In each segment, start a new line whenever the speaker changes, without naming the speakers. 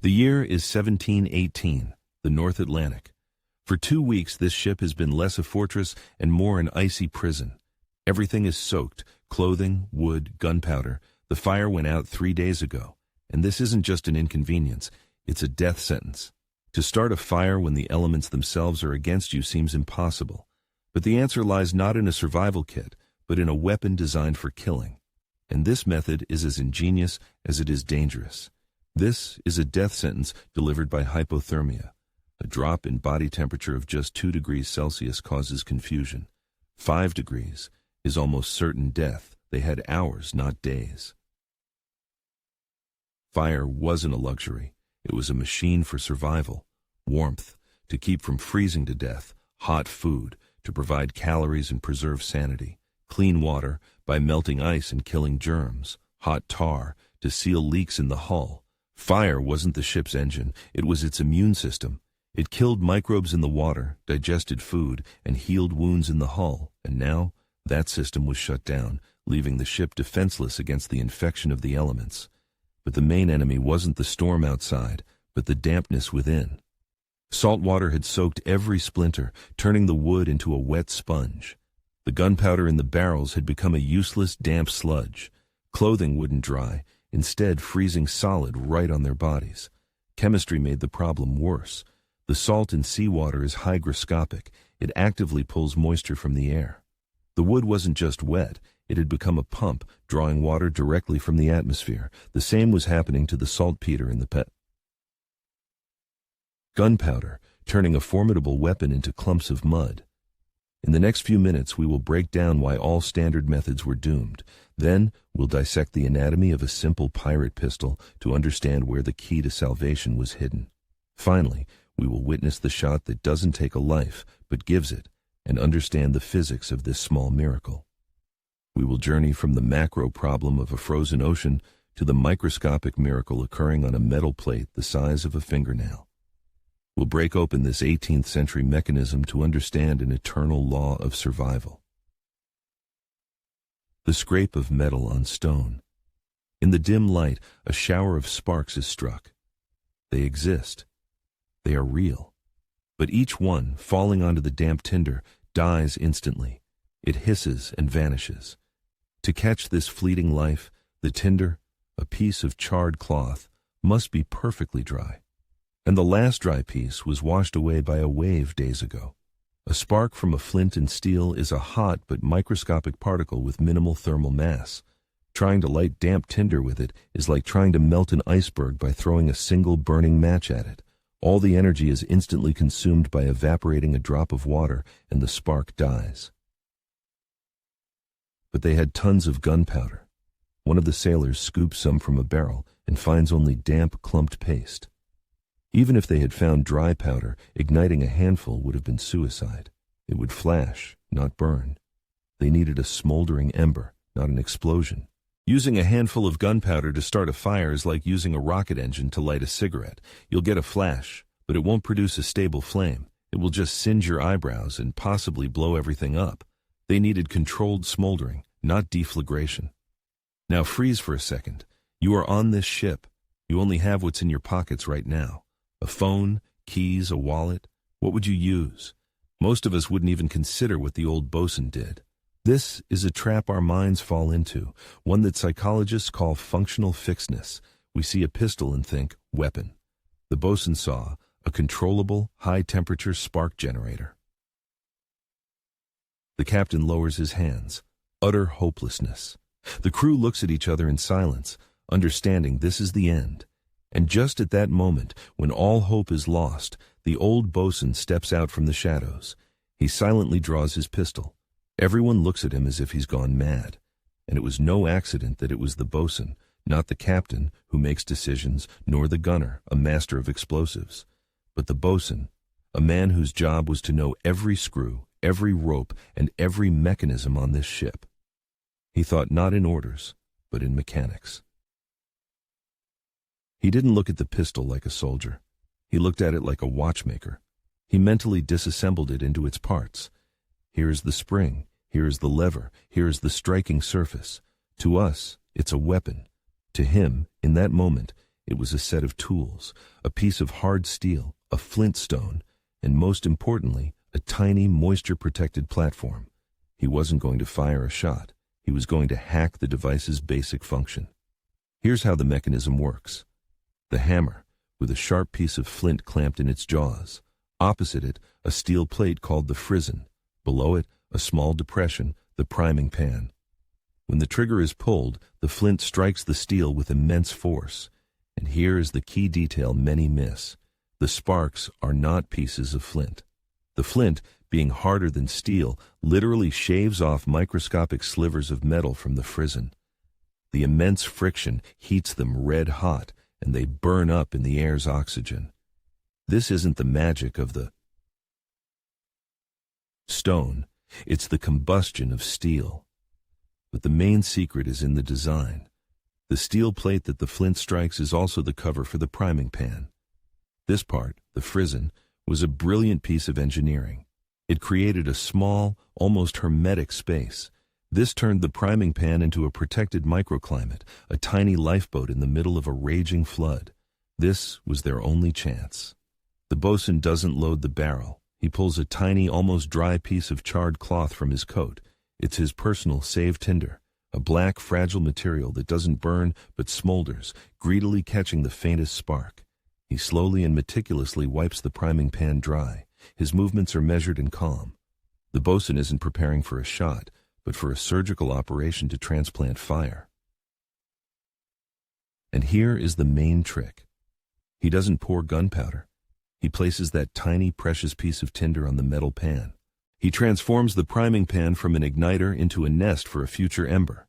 The year is 1718, the North Atlantic. For 2 weeks, this ship has been less a fortress and more an icy prison. Everything is soaked: clothing, wood, gunpowder. The fire went out 3 days ago. And this isn't just an inconvenience, it's a death sentence. To start a fire when the elements themselves are against you seems impossible. But the answer lies not in a survival kit, but in a weapon designed for killing. And this method is as ingenious as it is dangerous. This is a death sentence delivered by hypothermia. A drop in body temperature of just 2 degrees Celsius causes confusion. 5 degrees is almost certain death. They had hours, not days. Fire wasn't a luxury. It was a machine for survival. Warmth, to keep from freezing to death. Hot food, to provide calories and preserve sanity. Clean water, by melting ice and killing germs. Hot tar, to seal leaks in the hull. Fire wasn't the ship's engine, it was its immune system. It killed microbes in the water, digested food, and healed wounds in the hull. And now, that system was shut down, leaving the ship defenseless against the infection of the elements. But the main enemy wasn't the storm outside, but the dampness within. Salt water had soaked every splinter, turning the wood into a wet sponge. The gunpowder in the barrels had become a useless, damp sludge. Clothing wouldn't dry, instead freezing solid right on their bodies. Chemistry made the problem worse. The salt in seawater is hygroscopic. It actively pulls moisture from the air. The wood wasn't just wet, it had become a pump, drawing water directly from the atmosphere. The same was happening to the saltpeter in the pet. Gunpowder, turning a formidable weapon into clumps of mud. In the next few minutes, we will break down why all standard methods were doomed. Then, we'll dissect the anatomy of a simple pirate pistol to understand where the key to salvation was hidden. Finally, we will witness the shot that doesn't take a life, but gives it, and understand the physics of this small miracle. We will journey from the macro problem of a frozen ocean to the microscopic miracle occurring on a metal plate the size of a fingernail. We'll break open this 18th century mechanism to understand an eternal law of survival. The scrape of metal on stone. In the dim light, a shower of sparks is struck. They exist. They are real. But each one, falling onto the damp tinder, dies instantly. It hisses and vanishes. To catch this fleeting life, the tinder, a piece of charred cloth, must be perfectly dry. And the last dry piece was washed away by a wave days ago. A spark from a flint and steel is a hot but microscopic particle with minimal thermal mass. Trying to light damp tinder with it is like trying to melt an iceberg by throwing a single burning match at it. All the energy is instantly consumed by evaporating a drop of water, and the spark dies. But they had tons of gunpowder. One of the sailors scoops some from a barrel and finds only damp, clumped paste. Even if they had found dry powder, igniting a handful would have been suicide. It would flash, not burn. They needed a smoldering ember, not an explosion. Using a handful of gunpowder to start a fire is like using a rocket engine to light a cigarette. You'll get a flash, but it won't produce a stable flame. It will just singe your eyebrows and possibly blow everything up. They needed controlled smoldering, not deflagration. Now freeze for a second. You are on this ship. You only have what's in your pockets right now. A phone, keys, a wallet. What would you use? Most of us wouldn't even consider what the old boatswain did. This is a trap our minds fall into, one that psychologists call functional fixedness. We see a pistol and think, weapon. The boatswain saw a controllable, high-temperature spark generator. The captain lowers his hands. Utter hopelessness. The crew looks at each other in silence, understanding this is the end. And just at that moment, when all hope is lost, the old boatswain steps out from the shadows. He silently draws his pistol. Everyone looks at him as if he's gone mad. And it was no accident that it was the boatswain, not the captain, who makes decisions, nor the gunner, a master of explosives, but the boatswain, a man whose job was to know every screw, every rope, and every mechanism on this ship. He thought not in orders, but in mechanics. He didn't look at the pistol like a soldier. He looked at it like a watchmaker. He mentally disassembled it into its parts. Here's the spring, here's the lever, here's the striking surface. To us, it's a weapon. To him, in that moment, It was a set of tools, a piece of hard steel, a flint stone, and most importantly, a tiny moisture-protected platform. He wasn't going to fire a shot. He was going to hack the device's basic function. Here's how the mechanism works. The hammer, with a sharp piece of flint clamped in its jaws. Opposite it, a steel plate called the frizzen. Below it, a small depression, the priming pan. When the trigger is pulled, the flint strikes the steel with immense force. And here is the key detail many miss. The sparks are not pieces of flint. The flint, being harder than steel, literally shaves off microscopic slivers of metal from the frizzen. The immense friction heats them red hot, and they burn up in the air's oxygen. This isn't the magic of the stone, it's the combustion of steel. But the main secret is in the design. The steel plate that the flint strikes is also the cover for the priming pan. This part, the frizzen, was a brilliant piece of engineering. It created a small, almost hermetic space. This turned the priming pan into a protected microclimate, a tiny lifeboat in the middle of a raging flood. This was their only chance. The boatswain doesn't load the barrel. He pulls a tiny, almost dry piece of charred cloth from his coat. It's his personal save tinder, a black, fragile material that doesn't burn but smolders, greedily catching the faintest spark. He slowly and meticulously wipes the priming pan dry. His movements are measured and calm. The boatswain isn't preparing for a shot, but for a surgical operation to transplant fire. And here is the main trick. He doesn't pour gunpowder. He places that tiny, precious piece of tinder on the metal pan. He transforms the priming pan from an igniter into a nest for a future ember.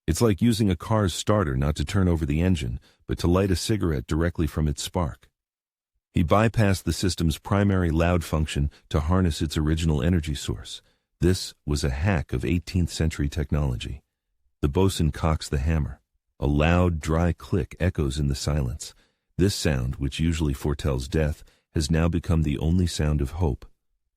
It's like using a car's starter not to turn over the engine, but to light a cigarette directly from its spark. He bypassed the system's primary loud function to harness its original energy source. This was a hack of 18th century technology. The boatswain cocks the hammer. A loud, dry click echoes in the silence. This sound, which usually foretells death, has now become the only sound of hope.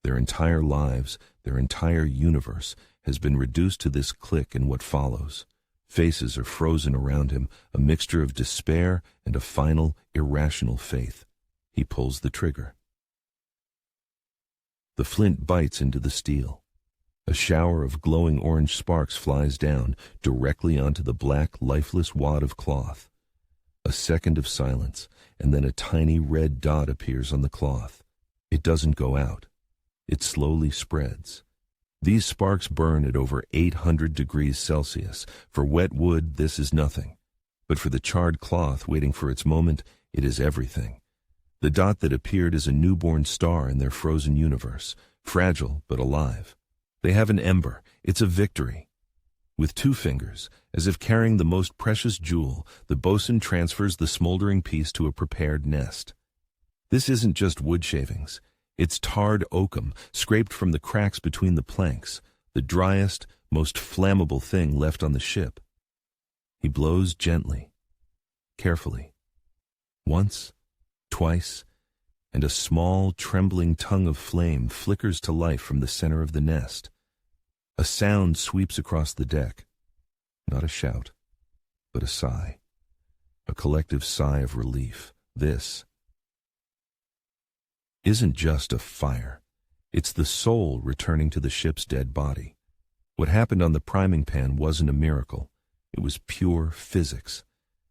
Their entire lives, their entire universe, has been reduced to this click and what follows. Faces are frozen around him, a mixture of despair and a final, irrational faith. He pulls the trigger. The flint bites into the steel. A shower of glowing orange sparks flies down directly onto the black, lifeless wad of cloth. A second of silence, and then a tiny red dot appears on the cloth. It doesn't go out. It slowly spreads. These sparks burn at over 800 degrees Celsius. For wet wood, this is nothing. But for the charred cloth waiting for its moment, it is everything. The dot that appeared is a newborn star in their frozen universe, fragile but alive. They have an ember. It's a victory. With 2 fingers, as if carrying the most precious jewel, the boatswain transfers the smoldering piece to a prepared nest. This isn't just wood shavings. It's tarred oakum, scraped from the cracks between the planks, the driest, most flammable thing left on the ship. He blows gently, carefully. Once, twice, and a small, trembling tongue of flame flickers to life from the center of the nest. A sound sweeps across the deck. Not a shout, but a sigh. A collective sigh of relief. This isn't just a fire. It's the soul returning to the ship's dead body. What happened on the priming pan wasn't a miracle. It was pure physics.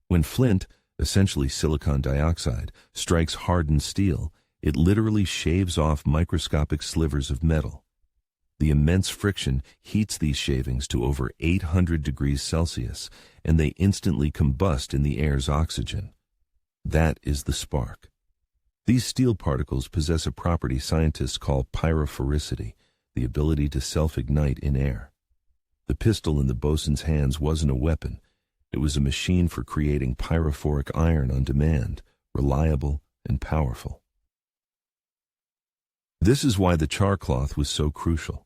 When flint, essentially silicon dioxide, strikes hardened steel, it literally shaves off microscopic slivers of metal. The immense friction heats these shavings to over 800 degrees Celsius, and they instantly combust in the air's oxygen. That is the spark. These steel particles possess a property scientists call pyrophoricity, the ability to self-ignite in air. The pistol in the boatswain's hands wasn't a weapon. It was a machine for creating pyrophoric iron on demand, reliable and powerful. This is why the char cloth was so crucial.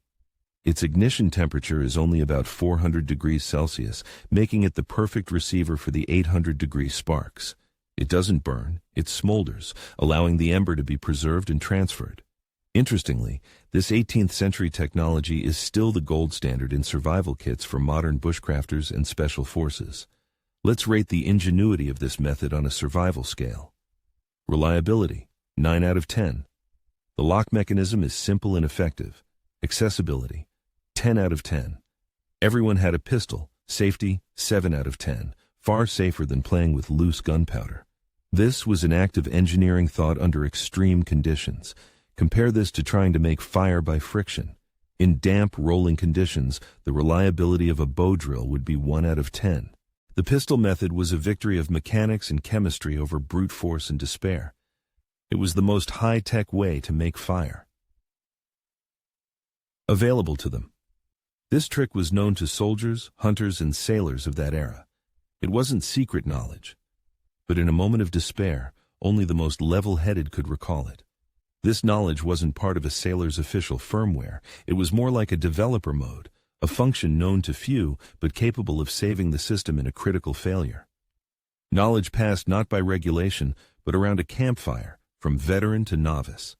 Its ignition temperature is only about 400 degrees Celsius, making it the perfect receiver for the 800-degree sparks. It doesn't burn, it smolders, allowing the ember to be preserved and transferred. Interestingly, this 18th century technology is still the gold standard in survival kits for modern bushcrafters and special forces. Let's rate the ingenuity of this method on a survival scale. Reliability, 9 out of 10. The lock mechanism is simple and effective. Accessibility, 10 out of 10. Everyone had a pistol. Safety, 7 out of 10. Far safer than playing with loose gunpowder. This was an act of engineering thought under extreme conditions. Compare this to trying to make fire by friction. In damp, rolling conditions, the reliability of a bow drill would be 1 out of 10. The pistol method was a victory of mechanics and chemistry over brute force and despair. It was the most high-tech way to make fire available to them. This trick was known to soldiers, hunters, and sailors of that era. It wasn't secret knowledge, but in a moment of despair, only the most level-headed could recall it. This knowledge wasn't part of a sailor's official firmware. It was more like a developer mode, a function known to few but capable of saving the system in a critical failure. Knowledge passed not by regulation, but around a campfire, from veteran to novice.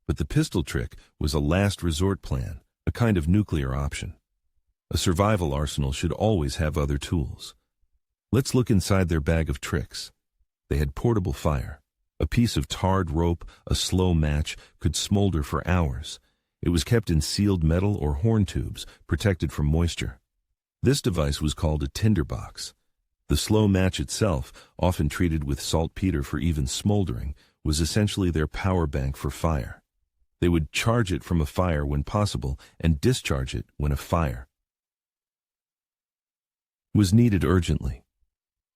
But the pistol trick was a last resort plan, a kind of nuclear option. A survival arsenal should always have other tools. Let's look inside their bag of tricks. They had portable fire. A piece of tarred rope, a slow match, could smolder for hours. It was kept in sealed metal or horn tubes, protected from moisture. This device was called a tinderbox. The slow match itself, often treated with saltpeter for even smoldering, was essentially their power bank for fire. They would charge it from a fire when possible and discharge it when a fire was needed urgently.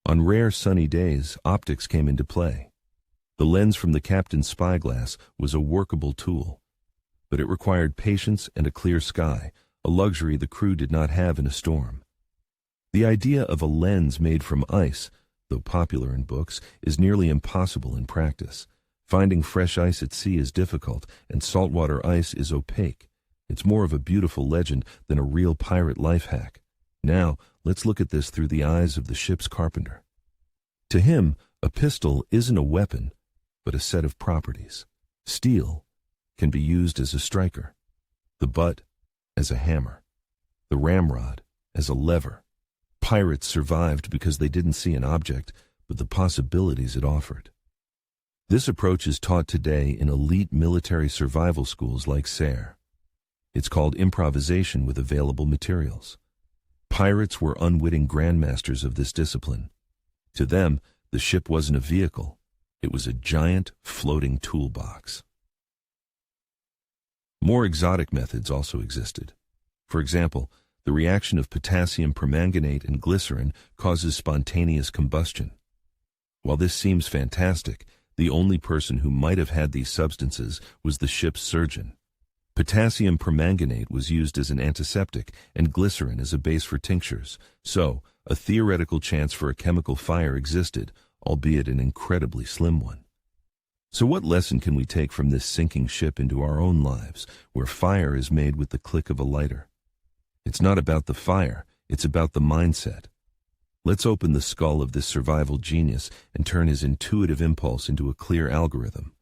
On rare sunny days, optics came into play. The lens from the captain's spyglass was a workable tool, but it required patience and a clear sky, a luxury the crew did not have in a storm. The idea of a lens made from ice, though popular in books, is nearly impossible in practice. Finding fresh ice at sea is difficult, and saltwater ice is opaque. It's more of a beautiful legend than a real pirate life hack. Now, let's look at this through the eyes of the ship's carpenter. To him, a pistol isn't a weapon, but a set of properties. Steel can be used as a striker, the butt as a hammer, the ramrod as a lever. Pirates survived because they didn't see an object, but the possibilities it offered. This approach is taught today in elite military survival schools like SARE. It's called improvisation with available materials. Pirates were unwitting grandmasters of this discipline. To them, the ship wasn't a vehicle. It was a giant, floating toolbox. More exotic methods also existed. For example, the reaction of potassium permanganate and glycerin causes spontaneous combustion. While this seems fantastic, the only person who might have had these substances was the ship's surgeon. Potassium permanganate was used as an antiseptic and glycerin as a base for tinctures, so a theoretical chance for a chemical fire existed, albeit an incredibly slim one. So what lesson can we take from this sinking ship into our own lives, where fire is made with the click of a lighter? It's not about the fire, it's about the mindset. Let's open the skull of this survival genius and turn his intuitive impulse into a clear algorithm.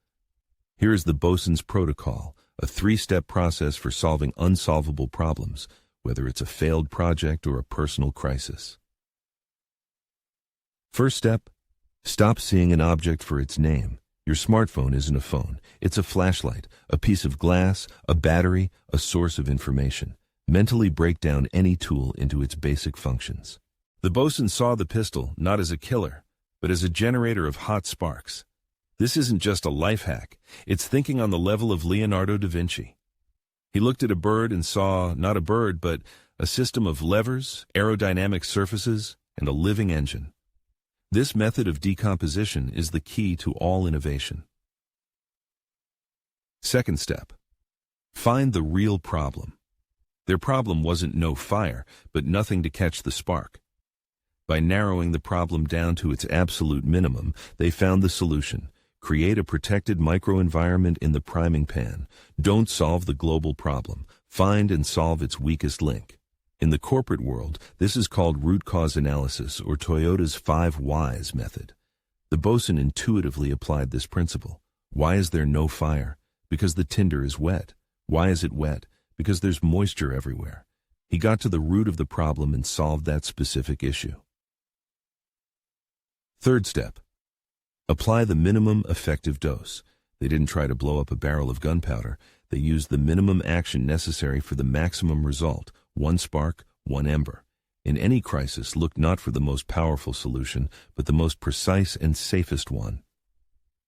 Here is the bosun's protocol, a 3-step process for solving unsolvable problems, whether it's a failed project or a personal crisis. First step, stop seeing an object for its name. Your smartphone isn't a phone. It's a flashlight, a piece of glass, a battery, a source of information. Mentally break down any tool into its basic functions. The bosun saw the pistol not as a killer, but as a generator of hot sparks. This isn't just a life hack. It's thinking on the level of Leonardo da Vinci. He looked at a bird and saw not a bird, but a system of levers, aerodynamic surfaces, and a living engine. This method of decomposition is the key to all innovation. Second step, find the real problem. Their problem wasn't no fire, but nothing to catch the spark. By narrowing the problem down to its absolute minimum, they found the solution. Create a protected microenvironment in the priming pan. Don't solve the global problem. Find and solve its weakest link. In the corporate world, this is called root cause analysis, or Toyota's 5 whys method. The bosun intuitively applied this principle. Why is there no fire? Because the tinder is wet. Why is it wet? Because there's moisture everywhere. He got to the root of the problem and solved that specific issue. Third step. Apply the minimum effective dose. They didn't try to blow up a barrel of gunpowder. They used the minimum action necessary for the maximum result. One spark, one ember. In any crisis, look not for the most powerful solution, but the most precise and safest one.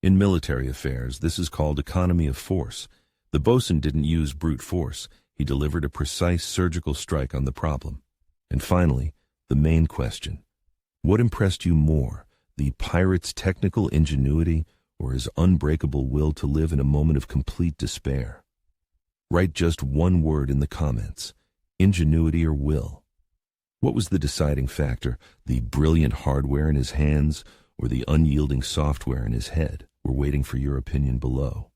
In military affairs, this is called economy of force. The boatswain didn't use brute force. He delivered a precise surgical strike on the problem. And finally, the main question. What impressed you more, the pirate's technical ingenuity or his unbreakable will to live in a moment of complete despair? Write just one word in the comments, ingenuity or will. What was the deciding factor, the brilliant hardware in his hands or the unyielding software in his head? We're waiting for your opinion below.